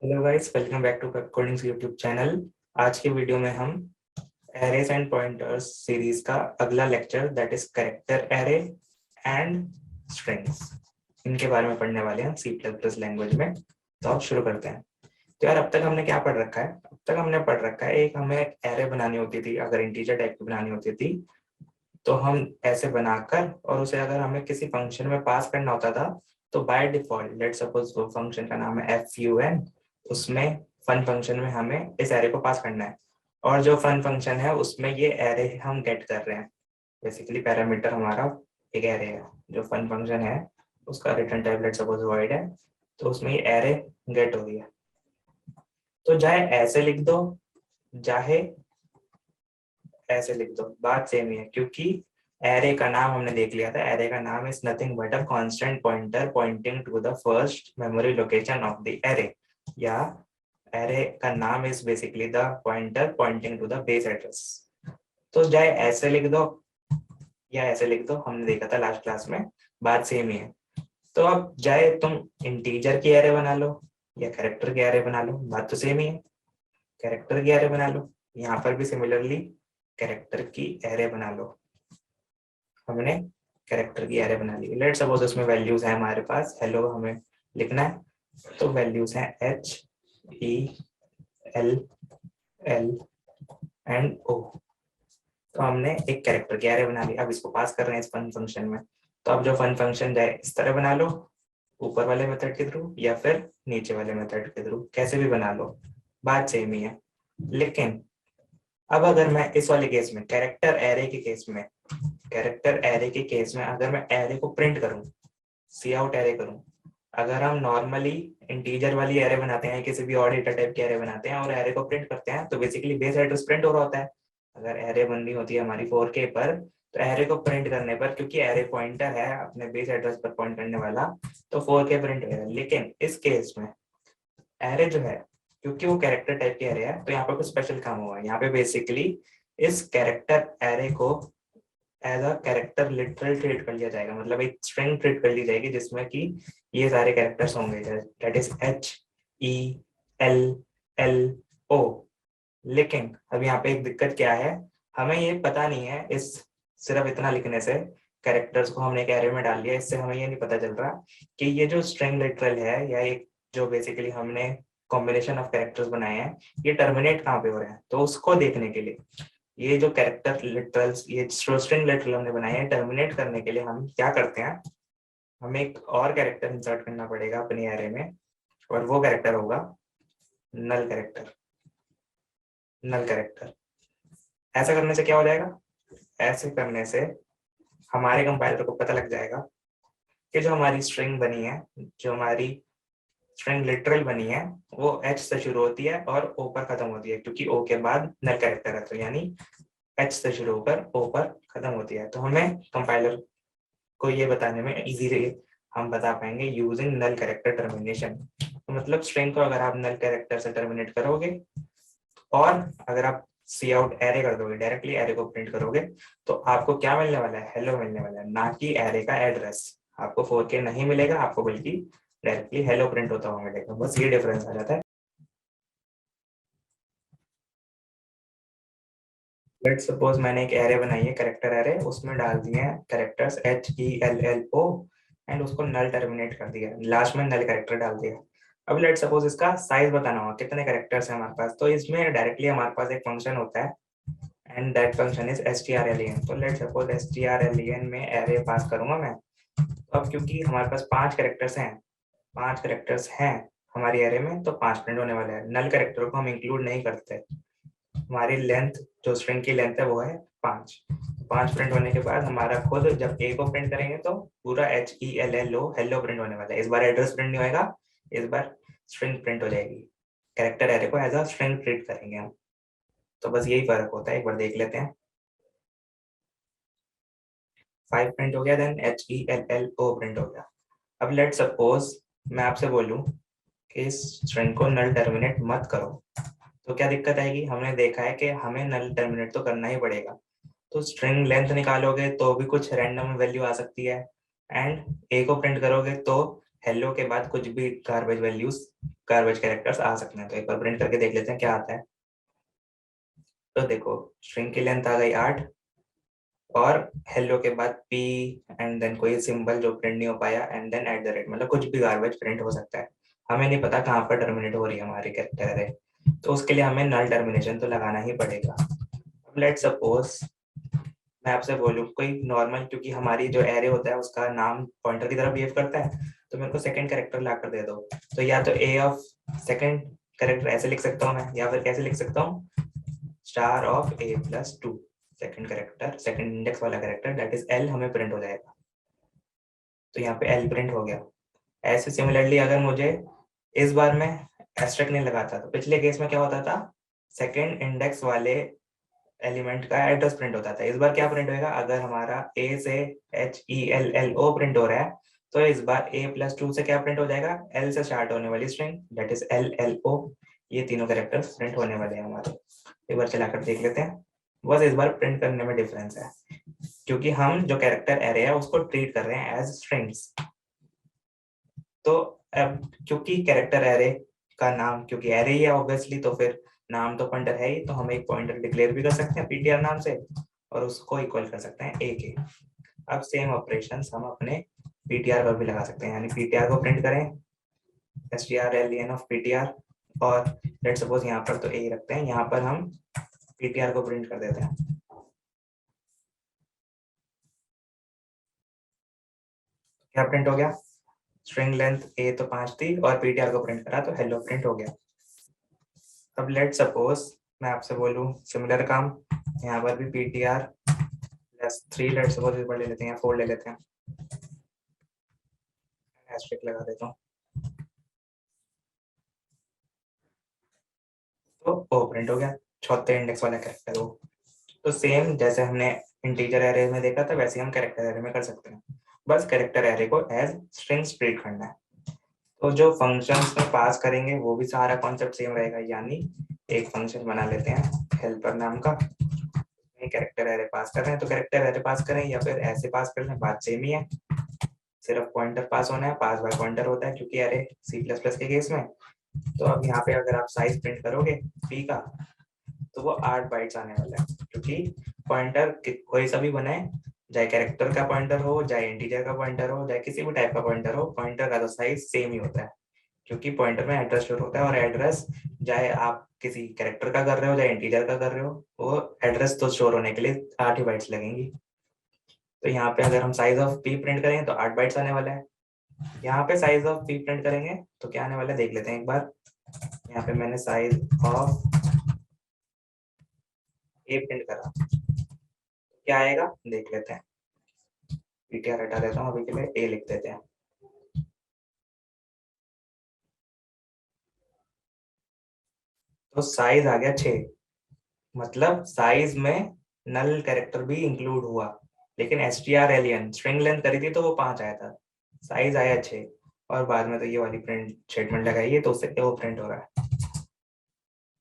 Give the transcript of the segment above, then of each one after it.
Hello guys, welcome back to codings YouTube channel. आज के video में हम एरेज एंड पॉइंटर्स सीरीज का अगला lecture that is character array and strings, इनके बारे में पढ़ने वाले हैं सी प्लस प्लस लैंग्वेज में। तो आप शुरू करते हैं। तो यार, अब तक हमने क्या पढ़ रखा है? अब तक हमने पढ़ रखा है, एक हमें एरे बनानी होती थी। अगर इंटीजर टाइप की बनानी होती थी तो हम ऐसे बनाकर और उसे अगर हमें किसी फंक्शन में पास करना होता था तो बाय डिफॉल्ट लेट सपोज वो फंक्शन का नाम है fun, उसमें फन फंक्शन में हमें इस एरे को पास करना है। और जो फन फंक्शन है उसमें ये एरे हम गेट कर रहे हैं। बेसिकली पैरामीटर हमारा एक एरे है। जो फन फंक्शन है उसका return type let suppose void है, तो उसमें ये एरे गेट हो रही है। तो चाहे ऐसे लिख दो चाहे ऐसे लिख दो, बात सेम ही है, क्योंकि एरे का नाम हमने देख लिया था। एरे का नाम is nothing but a constant pointer pointing to the first memory location of the array, या एरे का नाम is basically the pointer pointing to the base address. तो चाहे ऐसे लिख दो या ऐसे लिख दो, हमने देखा था लास्ट क्लास में, बात सेम ही है। तो अब चाहे तुम इंटीजर की एरे बना लो या कैरेक्टर की एरे बना लो, बात तो सेम ही है। कैरेक्टर की एरे बना लो, यहाँ पर भी सिमिलरली कैरेक्टर की एरे बना लो। हमने कैरेक्टर की एरे बना ली। लेट सपोज उसमें वैल्यूज है हमारे पास, हेलो हमें लिखना है, तो वैल्यूज है HELL एंड O। तो हमने एक कैरेक्टर की एरे बना ली। अब इसको पास कर रहे हैं इस फन फंक्शन में। तो अब जो फन फंक्शन जाए इस तरह बना लो, ऊपर वाले मेथड के थ्रू या फिर नीचे वाले मेथड के थ्रू, कैसे भी बना लो, बात सेम ही है। लेकिन अब अगर मैं इस वाले केस में कैरेक्टर एरे के केस में अगर मैं एरे को प्रिंट करूं, सी आउट एरे करूं, अगर हम नॉर्मली इंटीजर वाली एरे बनाते हैं, किसी भी और डेटा टाइप की एरे बनाते हैं और एरे को प्रिंट करते हैं, तो बेसिकली बेस एड्रेस प्रिंट हो रहा होता है। अगर एरे बननी होती है हमारी 4K पर, तो एरे को प्रिंट करने पर, क्योंकि एरे पॉइंटर है अपने बेस एड्रेस पर पॉइंट करने वाला, तो 4K प्रिंट होगा। लेकिन इस केस में एरे जो है, क्योंकि वो कैरेक्टर टाइप की एरे है, तो यहाँ पर कुछ स्पेशल काम हुआ है। यहाँ पे बेसिकली इस कैरेक्टर एरे को as a character literal treat कर लिया जाएगा, मतलब एक स्ट्रिंग ट्रीट कर ली जाएगी जिसमें कि ये सारे कैरेक्टर्स होंगे, दैट इज HELLO। लेकिन अब यहाँ पे एक दिक्कत क्या है, हमें ये पता नहीं है, इस सिर्फ इतना लिखने से कैरेक्टर्स को हमने एक एरे में डाल दिया, इससे हमें ये नहीं पता चल रहा कि ये जो स्ट्रिंग लिटरल है या एक जो बेसिकली हमने कॉम्बिनेशन ऑफ कैरेक्टर्स बनाए हैं, ये टर्मिनेट कहाँ पे हो रहे हैं। तो उसको देखने के लिए ये जो कैरेक्टर लिटरल्स, ये स्ट्रिंग लिटरल हमने बनाए हैं, टर्मिनेट करने के लिए हम क्या करते हैं, हमें एक और कैरेक्टर इंसर्ट करना पड़ेगा अपने एरे में, और वो कैरेक्टर होगा नल कैरेक्टर। नल कैरेक्टर ऐसा करने से क्या हो जाएगा, ऐसे करने से हमारे कंपाइलर को पता लग जाएगा कि जो हमारी स्ट्रिंग बनी है, जो हमारी स्ट्रिंग लिटरल बनी है, वो H से शुरू होती है और O पर खत्म होती है, क्योंकि O के बाद नल कैरेक्टर है, तो यानी H से शुरू होकर O पर खत्म होती है। तो हमें कंपाइलर को ये बताने में इजीली हम बता पाएंगे यूजिंग नल कैरेक्टर टर्मिनेशन। तो मतलब स्ट्रिंग को अगर आप नल कैरेक्टर से टर्मिनेट करोगे और अगर आप सी आउट एरे कर दोगे, डायरेक्टली एरे को प्रिंट करोगे, तो आपको क्या मिलने वाला है, हेलो मिलने वाला है, ना कि एरे का एड्रेस। आपको 4K नहीं मिलेगा, आपको बल्कि डायरेक्टली हेलो प्रिंट होता हुआ मिलेगा। बस ये डिफरेंस आ जाता है। लेट सपोज मैंने एक एरे बनाई है, कैरेक्टर एरे, उसमें डाल दिए हैं कैरेक्टर्स HELLO एंड उसको नल टर्मिनेट कर दिया, लास्ट में नल कैरेक्टर डाल दिया। अब लेट सपोज इसका साइज बताना होगा, कितने कैरेक्टर्स हैं हमारे पास। तो इसमें डायरेक्टली हमारे पास एक फंक्शन होता है and that function is strlen। तो लेट सपोज strlen में एरे पास करूंगा मैं। तो अब क्योंकि हमारे पास 5 कैरेक्टर्स हैं हमारी एरे में, तो 5 प्रिंट होने वाले हैं। नल कैरेक्टर को हम इंक्लूड नहीं करते। हमारी लेंथ, जो स्ट्रिंग की लेंथ है, वो है 5। 5 प्रिंट होने के बाद हमारा खुद जब ए को प्रिंट करेंगे तो पूरा HELLO हेलो प्रिंट होने वाला है। इस बार एड्रेस प्रिंट नहीं होएगा, इस बार स्ट्रिंग प्रिंट हो जाएगी। कैरेक्टर एरे को एज अ स्ट्रिंग ट्रीट करेंगे हम। तो बस यही फर्क होता है, एक बार देख लेते हैं। 5 प्रिंट हो गया, देन HELLO प्रिंट हो गया। अब लेट सपोज मैं आपसे बोलूं कि इस स्ट्रिंग को नल टर्मिनेट मत करो, तो क्या दिक्कत आएगी। हमने देखा है कि हमें नल टर्मिनेट तो करना ही पड़ेगा। तो स्ट्रिंग लेंथ निकालोगे तो भी कुछ रैंडम वैल्यू आ सकती है, एंड ए को प्रिंट करोगे तो हेलो के बाद कुछ भी गार्बेज वैल्यूज, गार्बेज कैरेक्टर्स आ सकते हैं। तो एक बार प्रिंट करके देख लेते हैं क्या आता है। तो देखो स्ट्रिंग की लेंथ आ गई 8, और हेलो के बाद पी एंड देन कोई सिंबल जो प्रिंट नहीं हो पाया, and then at the rate, मतलब कुछ भी गार्बेज प्रिंट हो सकता है। हमें नहीं पता कहाँ पर टर्मिनेट हो रही है हमारी कैरेक्टर एरे, तो उसके लिए हमें नल टर्मिनेशन तो लगाना ही पड़ेगा। अब लेट सपोज मैं आपसे बोलूँ कोई नॉर्मल, क्योंकि हमारी जो एरे होता है उसका नाम पॉइंटर की तरह बिहेव करता है, तो मेरे को सेकंड कैरेक्टर ला कर दे दो। तो या तो ए ऑफ सेकंड कैरेक्टर ऐसे लिख सकता हूँ मैं, या फिर कैसे लिख सकता हूँ, star of A+2 second character, second index वाला कैरेक्टर दैट इज एल हमें प्रिंट हो जाएगा। तो यहाँ पे एल प्रिंट हो गया। ऐसे सिमिलरली अगर मुझे इस बार में एस्ट्रिक नहीं लगाता, तो पिछले केस में क्या होता था, सेकंड इंडेक्स वाले एलिमेंट का एड्रेस प्रिंट होता था। इस बार क्या प्रिंट होगा, अगर हमारा ए से HELLO प्रिंट हो रहा है, तो इस बार A+2 से क्या प्रिंट हो जाएगा, एल से स्टार्ट होने वाली स्ट्रिंग दैट इज LLO। ये तीनों कैरेक्टर्स प्रिंट होने वाले हैं हमारे। एक बार चलाकर देख लेते हैं। बस इस बार प्रिंट करने में डिफरेंस है, क्योंकि हम जो कैरेक्टर एरे है उसको ट्रीट कर रहे हैं एज स्ट्रिंग्स। तो अब क्योंकि कैरेक्टर एरे का नाम, क्योंकि एरे ही है ऑब्वियसली, तो फिर नाम तो पॉइंटर है ही, तो हम एक पॉइंटर डिक्लेयर भी कर सकते हैं PTR नाम से, और उसको इक्वल कर सकते हैं A के। अब सेम ऑपरेशंस हम अपने PTR पर भी लगा सकते हैं, यानी PTR को प्रिंट करें strlen ऑफ PTR, और लेट सपोज यहाँ पर तो A रखते हैं, यहाँ पर हम PTR को प्रिंट कर देते हैं। क्या प्रिंट हो गया, स्ट्रिंग लेंथ A तो 5 थी और PTR को प्रिंट करा तो हेलो प्रिंट हो गया। अब लेट सपोज मैं आपसे बोलूं सिमिलर काम, यहाँ पर भी PTR+3 लेट सपोज इस बार ले लेते हैं, 4 ले लेते हैं, एस्ट्रिक लगा देता हूँ, तो ओ प्रिंट हो गया, चौथे इंडेक्स वाला कैरेक्टर वो। तो सेम जैसे हमने इंटीजर एरे में देखा था, वैसे हम कैरेक्टर एरे में कर सकते हैं, बस कैरेक्टर एरे को एज स्ट्रिंग्स ट्रीट करना है। तो जो फंक्शंस में पास करेंगे वो भी सारा कॉन्सेप्ट सेम रहेगा, यानी एक फंक्शन बना लेते हैं हेल्पर नाम का, कैरेक्टर एरे पास कर रहे हैं तो कैरेक्टर एरे पास करें, या फिर ऐसे पास कर लें, बात सेम ही है, सिर्फ पॉइंटर पास होना है, पास बाय पॉइंटर होता है क्योंकि एरे C++ के केस में। तो अब यहाँ पे अगर आप साइज प्रिंट करोगे p का, तो वो 8 बाइट्स आने वाला है, क्योंकि पॉइंटर कोई सा भी बनाए, चाहे कैरेक्टर का पॉइंटर हो, चाहे इंटीजर का पॉइंटर हो, चाहे किसी भी टाइप का पॉइंटर हो, पॉइंटर का तो साइज सेम ही होता है, क्योंकि पॉइंटर में एड्रेस स्टोर होता है, और एड्रेस चाहे आप किसी कैरेक्टर का कर रहे हो चाहे इंटीजर का कर रहे हो, वो एड्रेस तो स्टोर होने के लिए 8 ही बाइट्स लगेंगी। तो यहाँ पे अगर हम साइज ऑफ p प्रिंट करेंगे तो 8 बाइट्स आने वाला है। यहाँ पे साइज ऑफ p प्रिंट करेंगे तो क्या आने वाला है देख लेते हैं एक बार। यहाँ पे मैंने साइज ऑफ a प्रिंट करा, क्या आएगा देख लेते हैं। PTR हटा देता हूँ अभी के लिए, a लिख देते हैं। तो साइज आ गया 6, मतलब साइज में नल कैरेक्टर भी इंक्लूड हुआ, लेकिन strlen स्ट्रिंग लेंथ करी थी तो वो 5 आया था, साइज आया 6, और बाद में तो ये वाली प्रिंट स्टेटमेंट लगाई है तो उससे वो प्रिंट हो रहा है।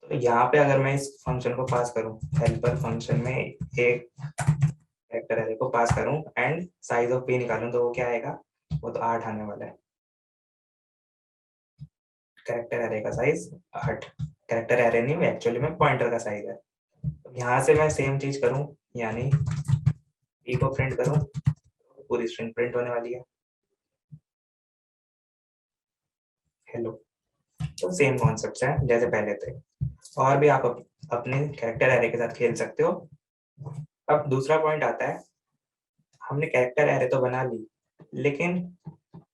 तो यहाँ पे अगर मैं इस फंक्शन को पास करूँ, हेल्पर फंक्शन में एक कैरेक्टर एरे को पास करूँ एंड साइज ऑफ p निकालूं, तो वो क्या आएगा, वो तो 8 आने वाला है। कैरेक्टर एरे का साइज 8, कैरेक्टर एरे नहीं, एक्चुअली में पॉइंटर का साइज है। यहाँ से मैं सेम चीज करूँ, यानी p को प्रिंट करूँ, पूरी स्ट्रिंग प्रिंट होने वाली है हेलो। तो सेम कॉन्सेप्ट है जैसे पहले थे, और भी आप अपने कैरेक्टर एरे के साथ खेल सकते हो। अब दूसरा पॉइंट आता है, हमने कैरेक्टर एरे तो बना ली, लेकिन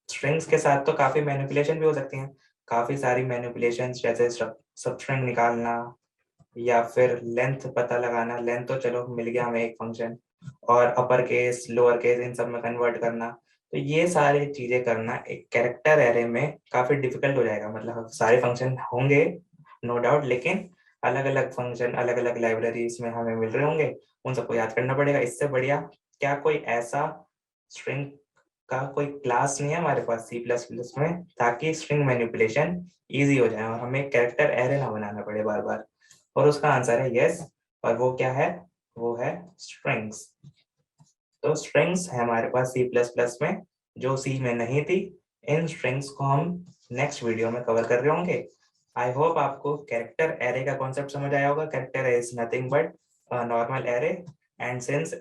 स्ट्रिंग्स के साथ तो काफी मैनिपुलेशन भी हो सकती हैं, काफी सारी मैनिपुलेशन, जैसे सब स्ट्रिंग निकालना, या फिर लेंथ पता लगाना। लेंथ तो चलो मिल गया हमें एक फंक्शन, और upper case lower case in सब में कन्वर्ट करना, तो ये सारी चीजें करना एक कैरेक्टर एरे में काफी डिफिकल्ट हो जाएगा। मतलब सारे फंक्शन होंगे नो डाउट, लेकिन अलग अलग फंक्शन अलग अलग लाइब्रेरीज में हमें मिल रहे होंगे, उन सबको याद करना पड़ेगा। इससे बढ़िया क्या कोई ऐसा स्ट्रिंग का कोई क्लास नहीं है हमारे पास C++ में, ताकि स्ट्रिंग मैनिपुलेशन इजी हो जाए और हमें कैरेक्टर एरे ना बनाना पड़े बार बार। और उसका आंसर है यस, और वो क्या है, वो है स्ट्रिंग्स। तो स्ट्रिंग्स है हमारे पास C++ में, जो C में नहीं थी, इन स्ट्रिंग्स को हम नेक्स्ट वीडियो में कवर कर रहे होंगे। आई होप आपको कैरेक्टर एरे का कॉन्सेप्ट समझ आया होगा। Character array is nothing but normal array, and since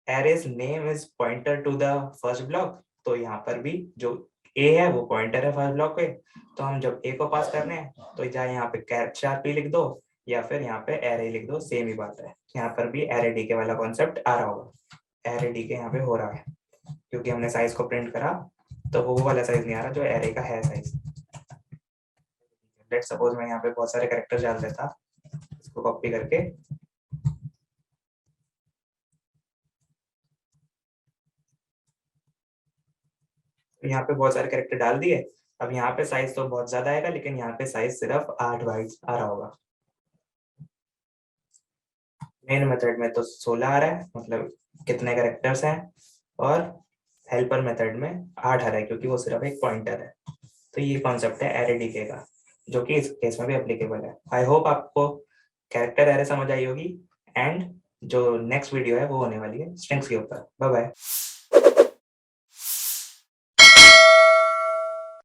array's name is pointer to the first block, तो यहाँ पर भी जो ए है वो पॉइंटर है फर्स्ट ब्लॉक पे। तो हम जब ए को पास करने हैं तो चाहे यहाँ पे कैरेक्टर पी लिख दो या फिर यहाँ पे एरे लिख दो, सेम ही बात है। यहाँ पर भी एरे डीके वाला कॉन्सेप्ट आ रहा होगा। एरे डीके यहाँ पे हो रहा है क्योंकि हमने साइज को प्रिंट करा, तो वो वाला साइज नहीं आ रहा जो एरे का है साइज। लेट्स सपोज मैं यहाँ पे बहुत सारे कैरेक्टर डाल देता, इसको कॉपी करके यहाँ पे बहुत सारे कैरेक्टर डाल दिए। अब यहाँ पे साइज तो बहुत ज्यादा आएगा, लेकिन यहाँ पे साइज सिर्फ 8 बाइट्स आ रहा होगा। मेन मेथड में तो 16 आ रहा है, मतलब कितने कैरेक्टर्स हैं, और हेल्पर मेथड में 8 आ रहा है क्योंकि वो सिर्फ एक पॉइंटर है। तो ये कॉन्सेप्ट है एरे डीके का, जो कि इस केस में भी एप्लीकेबल है। आई होप आपको कैरेक्टर एरे समझ आई होगी, एंड जो नेक्स्ट वीडियो है वो होने वाली है स्ट्रिंग्स के ऊपर। Bye bye.